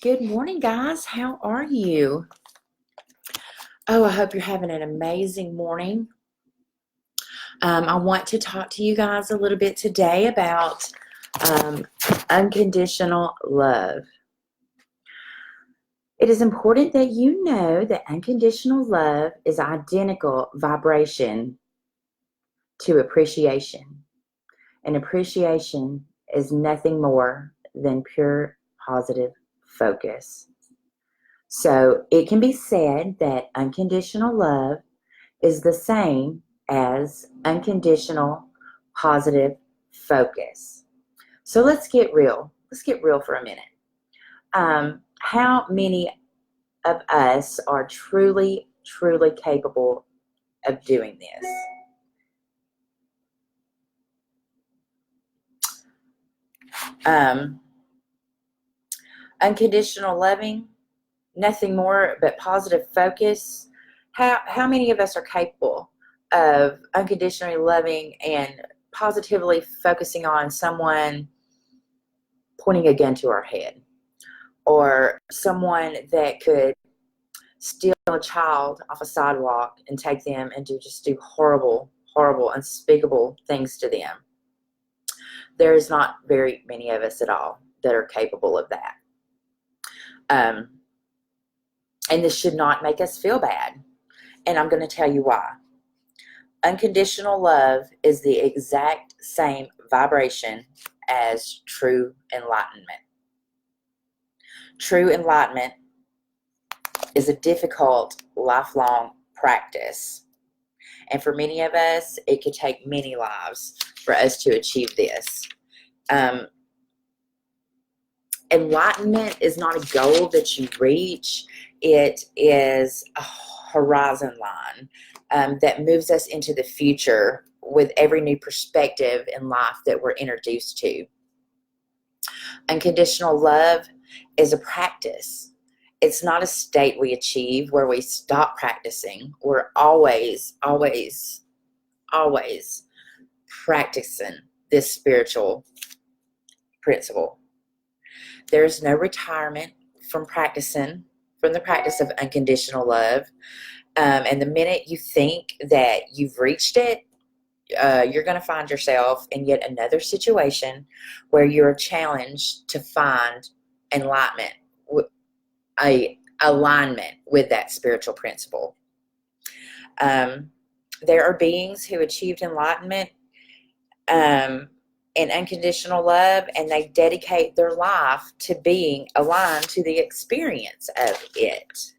Good morning, guys. How are you? Oh, I hope you're having an amazing morning. I want to talk to you guys a little bit today about um, unconditional love. It is important that you know that unconditional love is identical vibration to appreciation. And appreciation is nothing more than pure positive focus. So it can be said that unconditional love is the same as unconditional positive focus. So let's get real. Let's get real for a minute. How many of us are truly, truly capable of doing this? Unconditional loving, nothing more but positive focus. How many of us are capable of unconditionally loving and positively focusing on someone pointing a gun to our head, or someone that could steal a child off a sidewalk and take them and do horrible, horrible, unspeakable things to them? There's not very many of us at all that are capable of that. And this should not make us feel bad. And I'm going to tell you why. Unconditional love is the exact same vibration as true enlightenment. True enlightenment is a difficult, lifelong practice. And for many of us, it could take many lives for us to achieve this. Enlightenment is not a goal that you reach. It is a horizon line that moves us into the future with every new perspective in life that we're introduced to. Unconditional love is a practice. It's not a state we achieve where we stop practicing. We're always, always, always practicing this spiritual principle. There's no retirement from the practice of unconditional love. And the minute you think that you've reached it, you're going to find yourself in yet another situation where you're challenged to find enlightenment, alignment with that spiritual principle. There are beings who achieved enlightenment and unconditional love, and they dedicate their life to being aligned to the experience of it.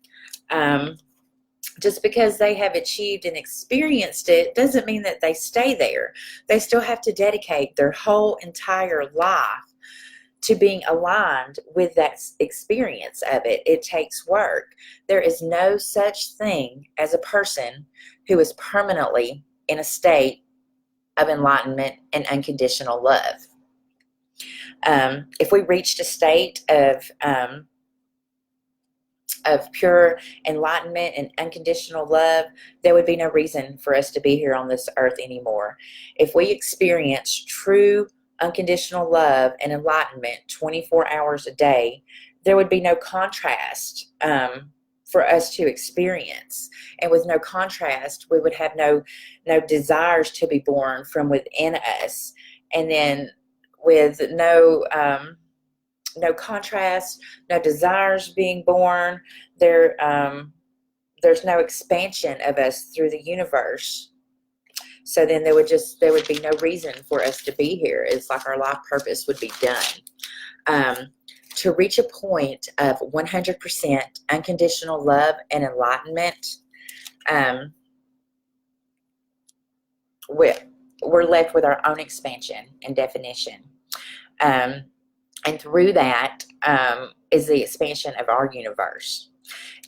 Just because they have achieved and experienced it doesn't mean that they stay there. They still have to dedicate their whole entire life to being aligned with that experience of it. It takes work. There is no such thing as a person who is permanently in a state of enlightenment and unconditional love. If we reached a state of pure enlightenment and unconditional love, there would be no reason for us to be here on this earth anymore. If we experience true unconditional love and enlightenment 24 hours a day, there would be no contrast for us to experience. And with no contrast, we would have no desires to be born from within us. And then with no contrast, no desires being born, there's no expansion of us through the universe. So then there would be no reason for us to be here. It's like our life purpose would be done. To reach a point of 100% unconditional love and enlightenment, we're left with our own expansion and definition. And through that is the expansion of our universe.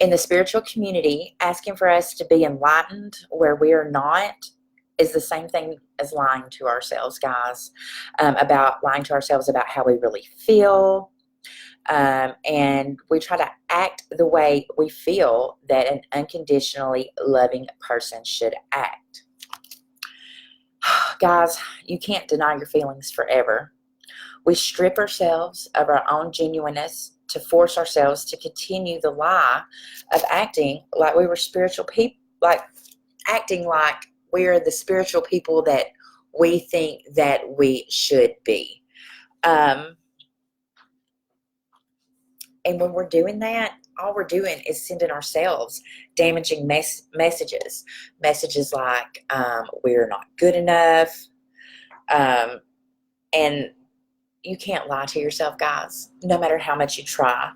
In the spiritual community, asking for us to be enlightened where we are not is the same thing as lying to ourselves, guys, about how we really feel. And we try to act the way we feel that an unconditionally loving person should act. Guys, you can't deny your feelings forever. We strip ourselves of our own genuineness to force ourselves to continue the lie of acting like we were spiritual people, like acting like we're the spiritual people that we think that we should be. And when we're doing that, all we're doing is sending ourselves damaging messages. Messages like we're not good enough. And you can't lie to yourself, guys, no matter how much you try.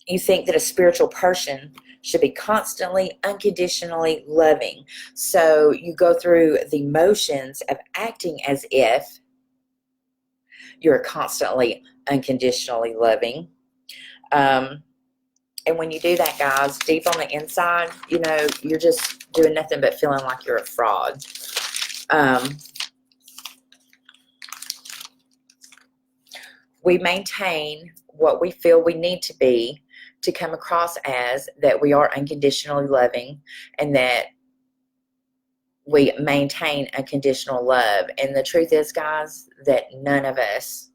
You think that a spiritual person should be constantly, unconditionally loving. So you go through the motions of acting as if you're constantly, unconditionally loving. And when you do that, guys, deep on the inside, you know, you're just doing nothing but feeling like you're a fraud. We maintain what we feel we need to be to come across as that we are unconditionally loving, and that we maintain unconditional love. And the truth is, guys, that none of us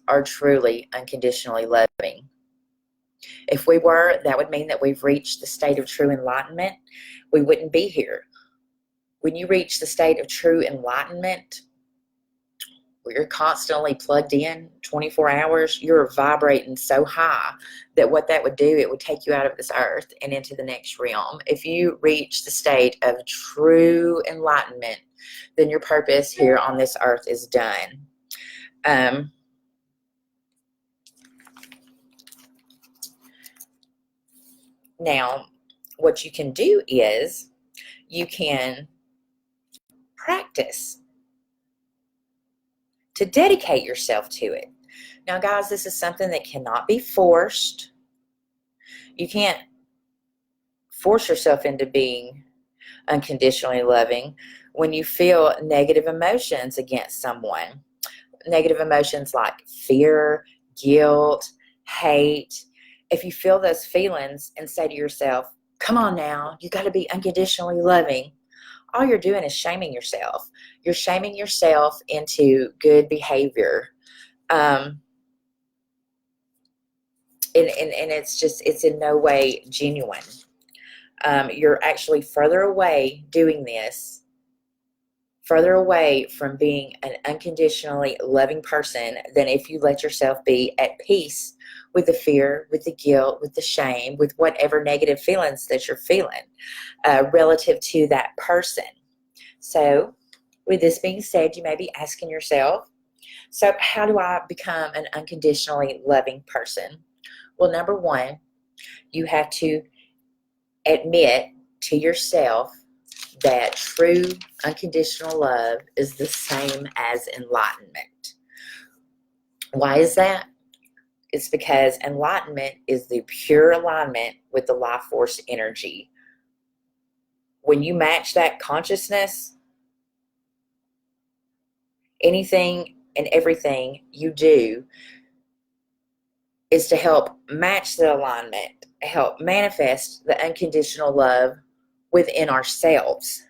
are truly unconditionally loving. If we were, that would mean that we've reached the state of true enlightenment. We wouldn't be here. When you reach the state of true enlightenment, where you're constantly plugged in 24 hours, you're vibrating so high that what that would do, it would take you out of this earth and into the next realm. If you reach the state of true enlightenment, then your purpose here on this earth is done. Now, what you can do is you can practice to dedicate yourself to it. Now, guys, this is something that cannot be forced. You can't force yourself into being unconditionally loving when you feel negative emotions against someone. Negative emotions like fear, guilt, hate. If you feel those feelings and say to yourself, come on now, you got to be unconditionally loving, all you're doing is shaming yourself. You're shaming yourself into good behavior. And it's in no way genuine. You're actually further away doing this, further away from being an unconditionally loving person than if you let yourself be at peace with the fear, with the guilt, with the shame, with whatever negative feelings that you're feeling relative to that person. So with this being said, you may be asking yourself, so how do I become an unconditionally loving person? Well, number one, you have to admit to yourself that true unconditional love is the same as enlightenment. Why is that? It's because enlightenment is the pure alignment with the life force energy. When you match that consciousness, anything and everything you do is to help match the alignment, help manifest the unconditional love within ourselves.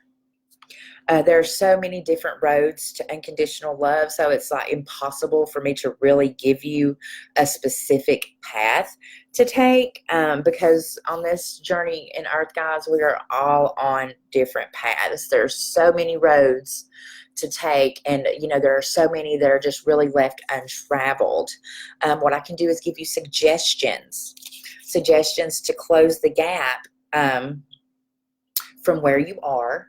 There are so many different roads to unconditional love, so it's like impossible for me to really give you a specific path to take, because on this journey in Earth, guys, we are all on different paths. There's so many roads to take, and there are so many that are just really left untraveled. What I can do is give you suggestions to close the gap from where you are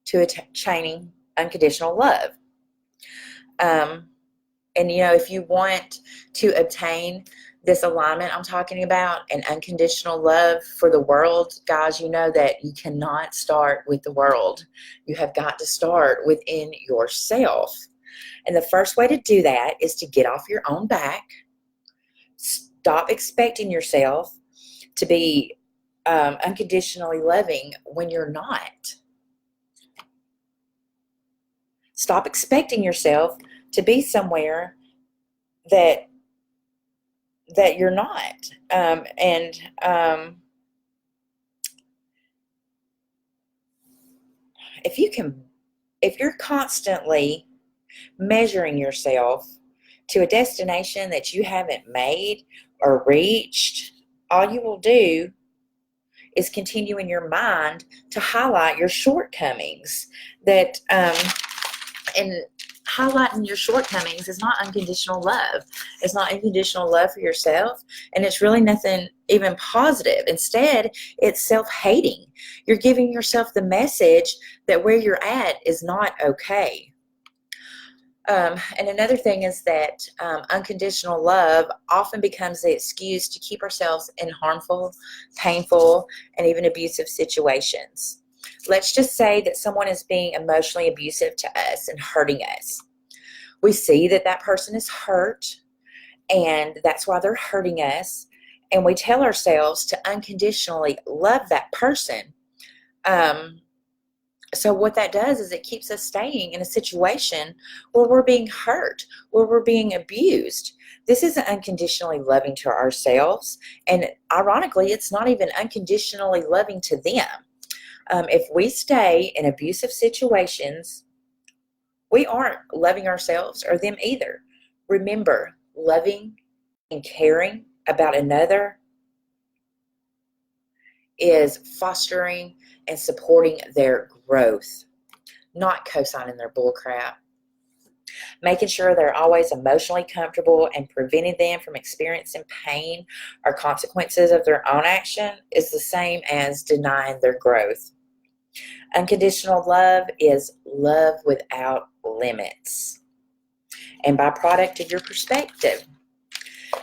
to attaining unconditional love. And if you want to obtain this alignment I'm talking about, and unconditional love for the world, guys, you know that you cannot start with the world. You have got to start within yourself. And the first way to do that is to get off your own back. Stop expecting yourself to be unconditionally loving when you're not. Stop expecting yourself to be somewhere that you're not. If you're constantly measuring yourself to a destination that you haven't made or reached, all you will do is continue in your mind to highlight your shortcomings. And highlighting your shortcomings is not unconditional love. It's not unconditional love for yourself, and it's really nothing even positive. Instead, it's self-hating. You're giving yourself the message that where you're at is not okay. And another thing is that unconditional love often becomes the excuse to keep ourselves in harmful, painful, and even abusive situations. Let's just say that someone is being emotionally abusive to us and hurting us. We see that that person is hurt, and that's why they're hurting us. And we tell ourselves to unconditionally love that person. So what that does is it keeps us staying in a situation where we're being hurt, where we're being abused. This isn't unconditionally loving to ourselves. And ironically, it's not even unconditionally loving to them. If we stay in abusive situations, we aren't loving ourselves or them either. Remember, loving and caring about another is fostering and supporting their growth, not co-signing their bullcrap. Making sure they're always emotionally comfortable and preventing them from experiencing pain or consequences of their own action is the same as denying their growth. Unconditional love is love without limits. And byproduct of your perspective.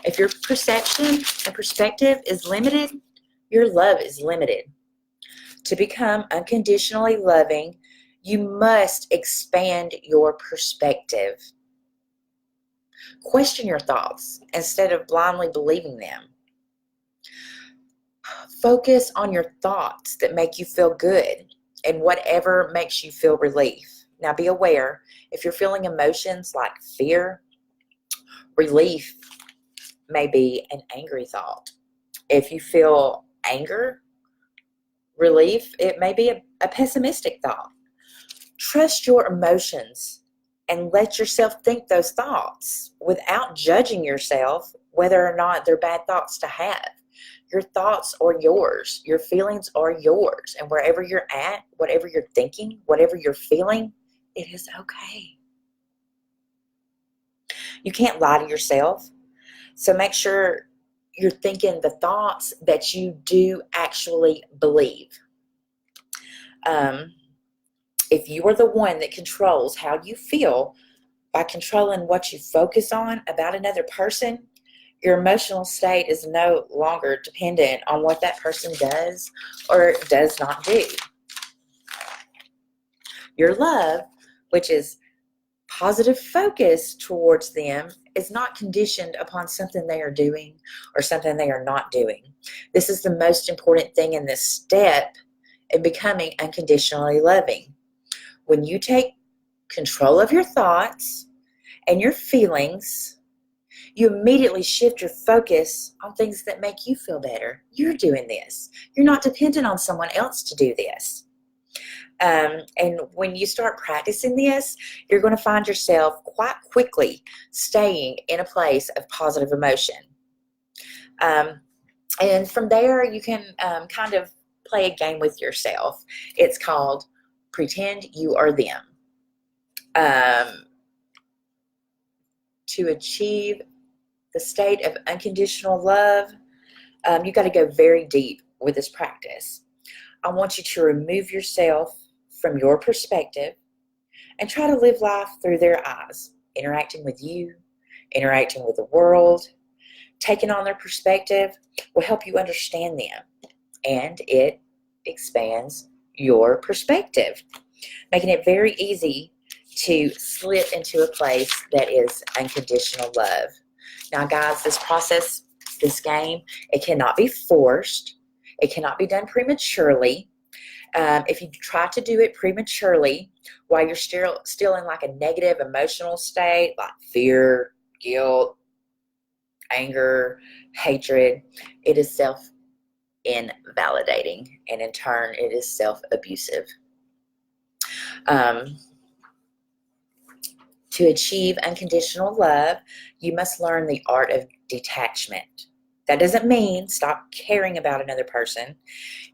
If your perception and perspective is limited, your love is limited. To become unconditionally loving, you must expand your perspective. Question your thoughts instead of blindly believing them. Focus on your thoughts that make you feel good and whatever makes you feel relief. Now be aware, if you're feeling emotions like fear, relief may be an angry thought. If you feel anger, relief, it may be a pessimistic thought. Trust your emotions and let yourself think those thoughts without judging yourself whether or not they're bad thoughts to have. Your thoughts are yours. Your feelings are yours. And wherever you're at, whatever you're thinking, whatever you're feeling, it is okay. You can't lie to yourself. So make sure you're thinking the thoughts that you do actually believe. If you are the one that controls how you feel by controlling what you focus on about another person, your emotional state is no longer dependent on what that person does or does not do. Your love, which is positive focus towards them, is not conditioned upon something they are doing or something they are not doing. This is the most important thing in this step in becoming unconditionally loving. When you take control of your thoughts and your feelings, you immediately shift your focus on things that make you feel better. You're doing this. You're not dependent on someone else to do this. And when you start practicing this, you're going to find yourself quite quickly staying in a place of positive emotion. And from there, you can kind of play a game with yourself. It's called Pretend You Are Them. To achieve the state of unconditional love, you got to go very deep with this practice. I want you to remove yourself from your perspective and try to live life through their eyes, interacting with you, interacting with the world. Taking on their perspective will help you understand them, and it expands your perspective, making it very easy to slip into a place that is unconditional love. Now, guys, this process, this game, it cannot be forced. It cannot be done prematurely. If you try to do it prematurely while you're still in like a negative emotional state, like fear, guilt, anger, hatred, it is self-invalidating, and in turn, it is self-abusive. To achieve unconditional love, you must learn the art of detachment. That doesn't mean stop caring about another person.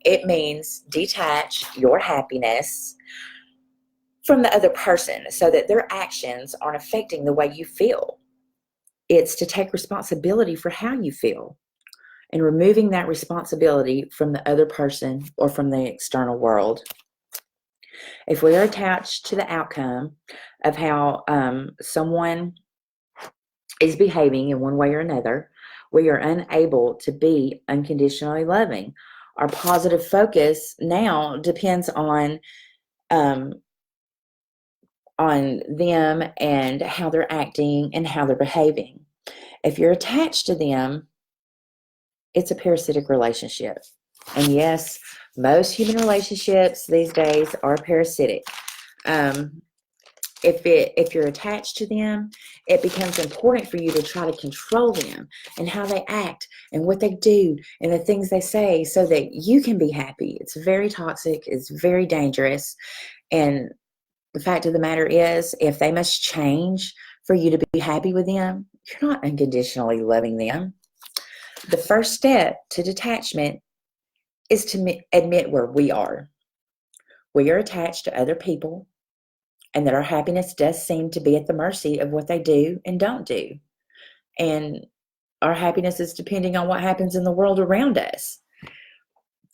It means detach your happiness from the other person so that their actions aren't affecting the way you feel. It's to take responsibility for how you feel and removing that responsibility from the other person or from the external world. If we are attached to the outcome of how someone is behaving in one way or another, we are unable to be unconditionally loving. Our positive focus now depends on them and how they're acting and how they're behaving. If you're attached to them, it's a parasitic relationship. And yes, most human relationships these days are parasitic. If you're attached to them, it becomes important for you to try to control them and how they act and what they do and the things they say so that you can be happy. It's very toxic. It's very dangerous. And the fact of the matter is, if they must change for you to be happy with them, you're not unconditionally loving them. The first step to detachment is to admit where we are. We are attached to other people, and that our happiness does seem to be at the mercy of what they do and don't do. And our happiness is depending on what happens in the world around us.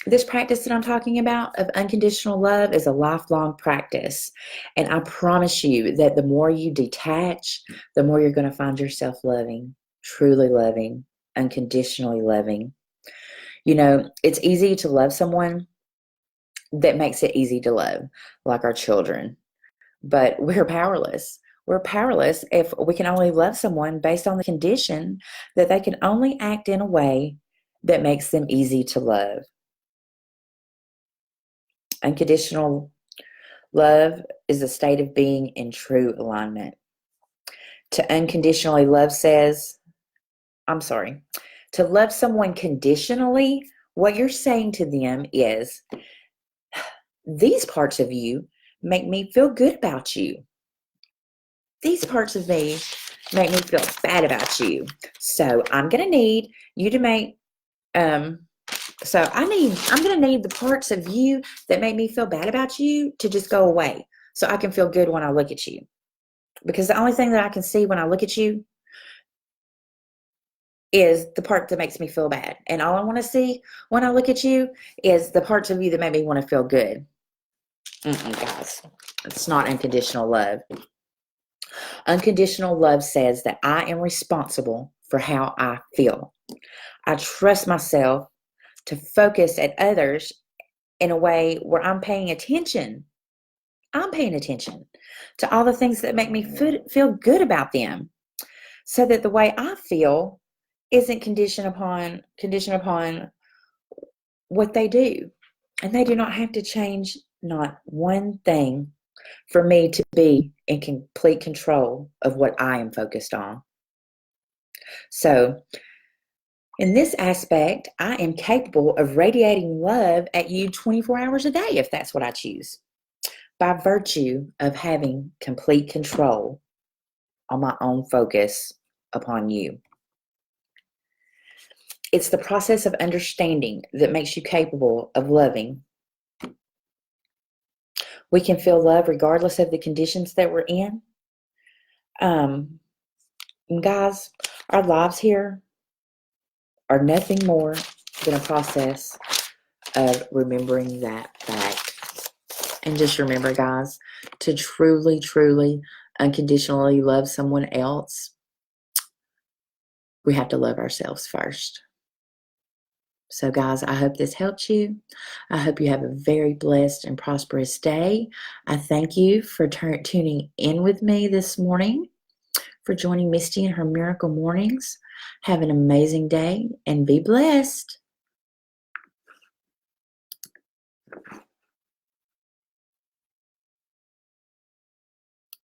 This practice that I'm talking about of unconditional love is a lifelong practice. And I promise you that the more you detach, the more you're going to find yourself loving, truly loving, unconditionally loving. You know, it's easy to love someone that makes it easy to love, like our children. But we're powerless. We're powerless if we can only love someone based on the condition that they can only act in a way that makes them easy to love. Unconditional love is a state of being in true alignment. To unconditionally love to love someone conditionally, what you're saying to them is, these parts of you make me feel good about you. These parts of me make me feel bad about you. So I'm going to need you to make, I'm going to need the parts of you that make me feel bad about you to just go away so I can feel good when I look at you. Because the only thing that I can see when I look at you is the part that makes me feel bad. And all I want to see when I look at you is the parts of you that make me want to feel good. Guys, it's not unconditional love. Unconditional love says that I am responsible for how I feel. I trust myself to focus at others in a way where I'm paying attention. I'm paying attention to all the things that make me feel good about them, so that the way I feel isn't conditioned upon what they do. And they do not have to change not one thing for me to be in complete control of what I am focused on. So, in this aspect, I am capable of radiating love at you 24 hours a day if that's what I choose, by virtue of having complete control on my own focus upon you. It's the process of understanding that makes you capable of loving. We can feel love regardless of the conditions that we're in. Guys, our lives here are nothing more than a process of remembering that fact. And just remember, guys, to truly, truly, unconditionally love someone else, we have to love ourselves first. So, guys, I hope this helped you. I hope you have a very blessed and prosperous day. I thank you for tuning in with me this morning, for joining Misty in her Miracle Mornings. Have an amazing day and be blessed.